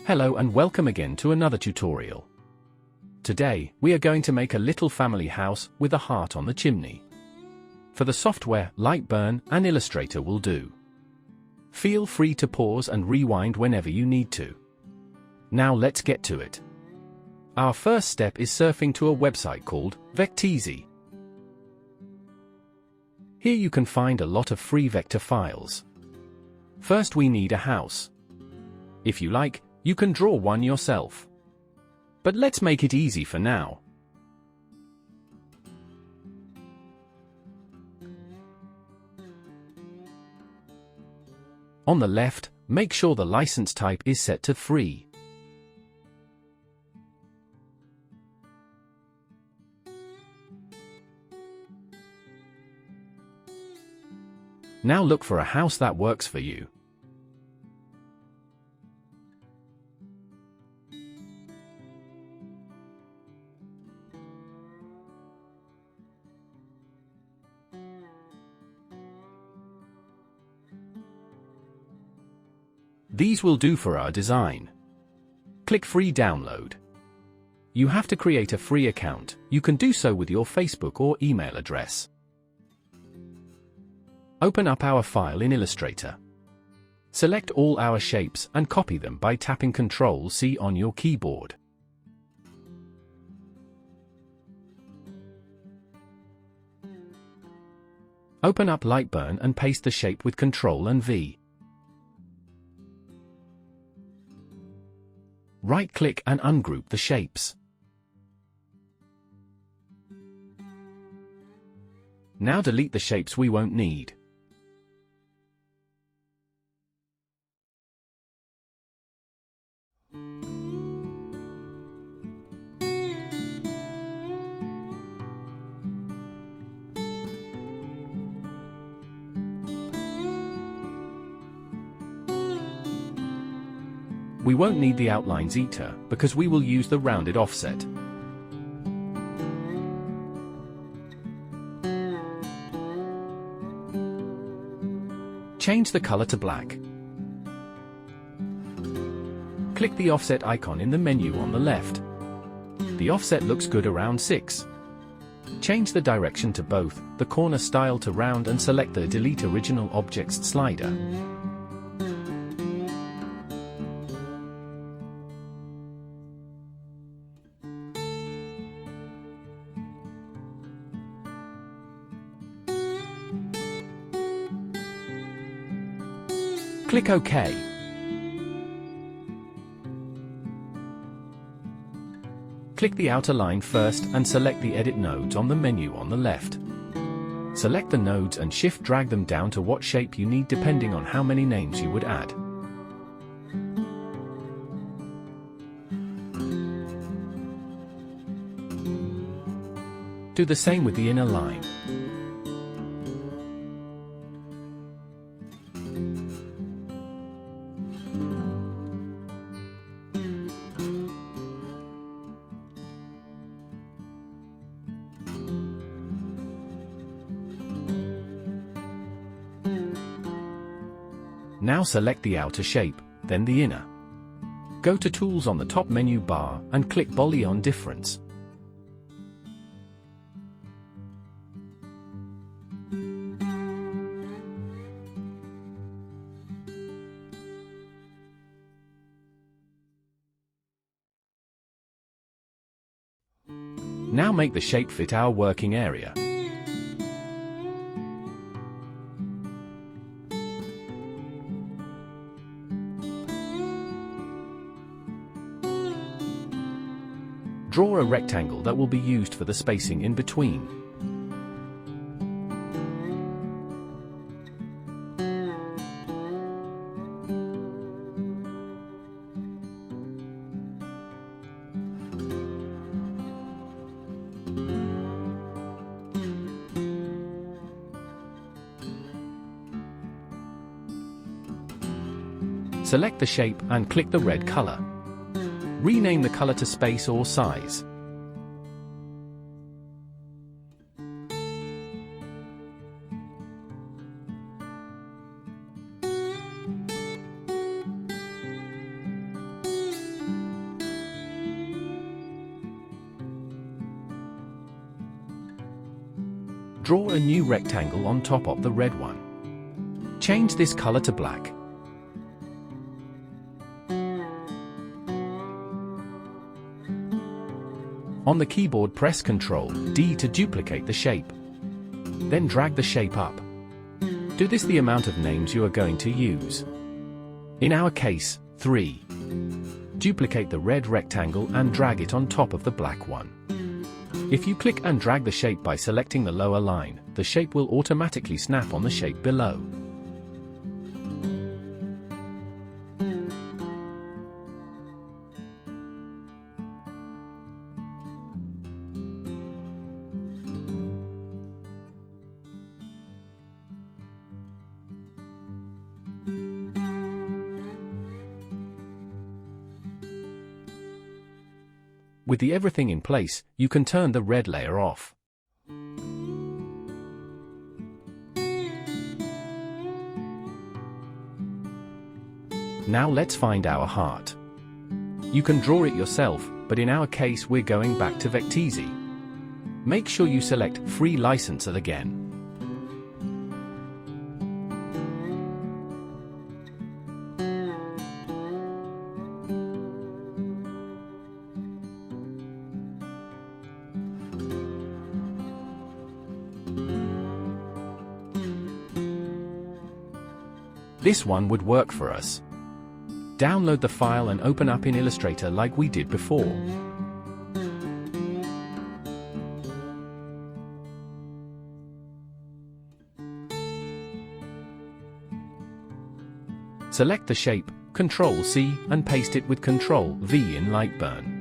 Hello and welcome again to another tutorial. Today, we are going to make a little family house with a heart on the chimney. For the software, LightBurn and Illustrator will do. Feel free to pause and rewind whenever you need to. Now let's get to it. Our first step is surfing to a website called Vecteezy. Here you can find a lot of free vector files. First we need a house. If you like, you can draw one yourself. But let's make it easy for now. On the left, make sure the license type is set to free. Now look for a house that works for you. These will do for our design. Click Free Download. You have to create a free account. You can do so with your Facebook or email address. Open up our file in Illustrator. Select all our shapes and copy them by tapping Ctrl+C on your keyboard. Open up LightBurn and paste the shape with Ctrl and V. Right-click and ungroup the shapes. Now delete the shapes we won't need. We won't need the outlines either, because we will use the rounded offset. Change the color to black. Click the offset icon in the menu on the left. The offset looks good around 6. Change the direction to both, the corner style to round, and select the Delete Original Objects slider. Click OK. Click the outer line first and select the Edit Nodes on the menu on the left. Select the nodes and shift-drag them down to what shape you need depending on how many names you would add. Do the same with the inner line. Now select the outer shape, then the inner. Go to Tools on the top menu bar and click Boolean Difference. Now make the shape fit our working area. Draw a rectangle that will be used for the spacing in between. Select the shape and click the red color. Rename the color to space or size. Draw a new rectangle on top of the red one. Change this color to black. On the keyboard, press Ctrl D to duplicate the shape. Then drag the shape up. Do this the amount of names you are going to use. In our case, 3. Duplicate the red rectangle and drag it on top of the black one. If you click and drag the shape by selecting the lower line, the shape will automatically snap on the shape below. With the everything in place, you can turn the red layer off. Now let's find our heart. You can draw it yourself, but in our case we're going back to Vecteezy. Make sure you select Free License again. This one would work for us. Download the file and open up in Illustrator like we did before. Select the shape, Ctrl-C, and paste it with Ctrl-V in LightBurn.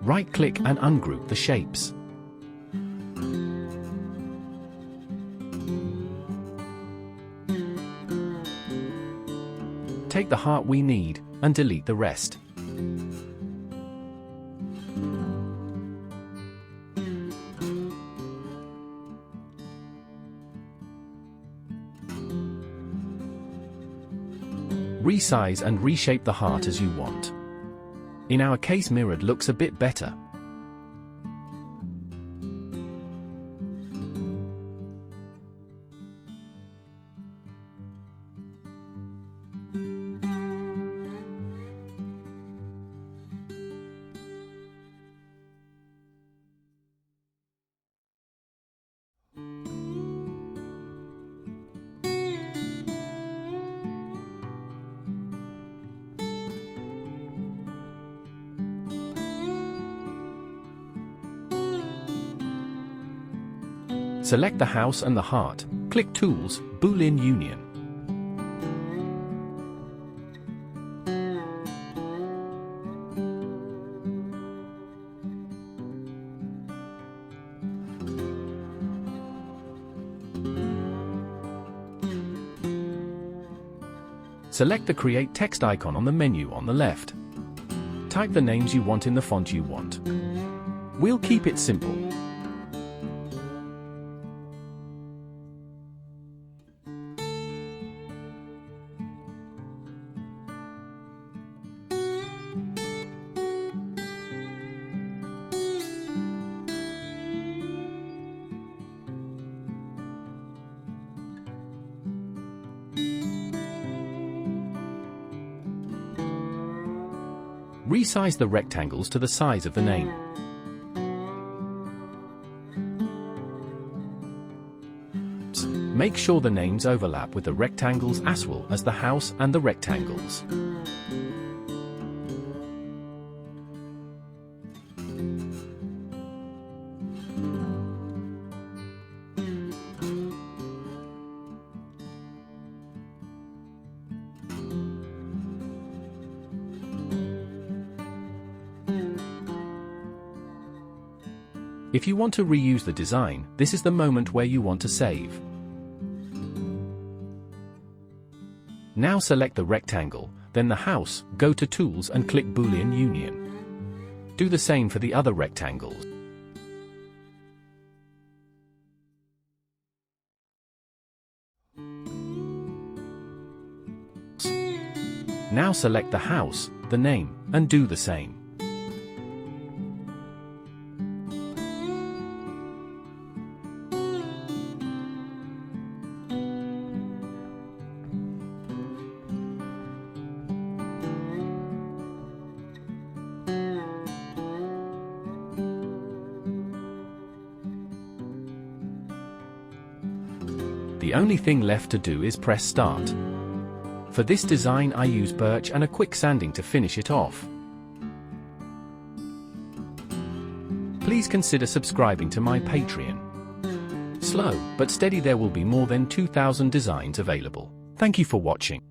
Right-click and ungroup the shapes. Take the heart we need, and delete the rest. Resize and reshape the heart as you want. In our case, mirrored looks a bit better. Select the house and the heart, click Tools, Boolean Union. Select the Create Text icon on the menu on the left. Type the names you want in the font you want. We'll keep it simple. Resize the rectangles to the size of the name. Make sure the names overlap with the rectangles as well as the house and the rectangles. If you want to reuse the design, this is the moment where you want to save. Now select the rectangle, then the house, go to Tools and click Boolean Union. Do the same for the other rectangles. Now select the house, the name, and do the same. The only thing left to do is press start. For this design I use birch and a quick sanding to finish it off. Please consider subscribing to my Patreon. Slow but steady, there will be more than 2,000 designs available. Thank you for watching.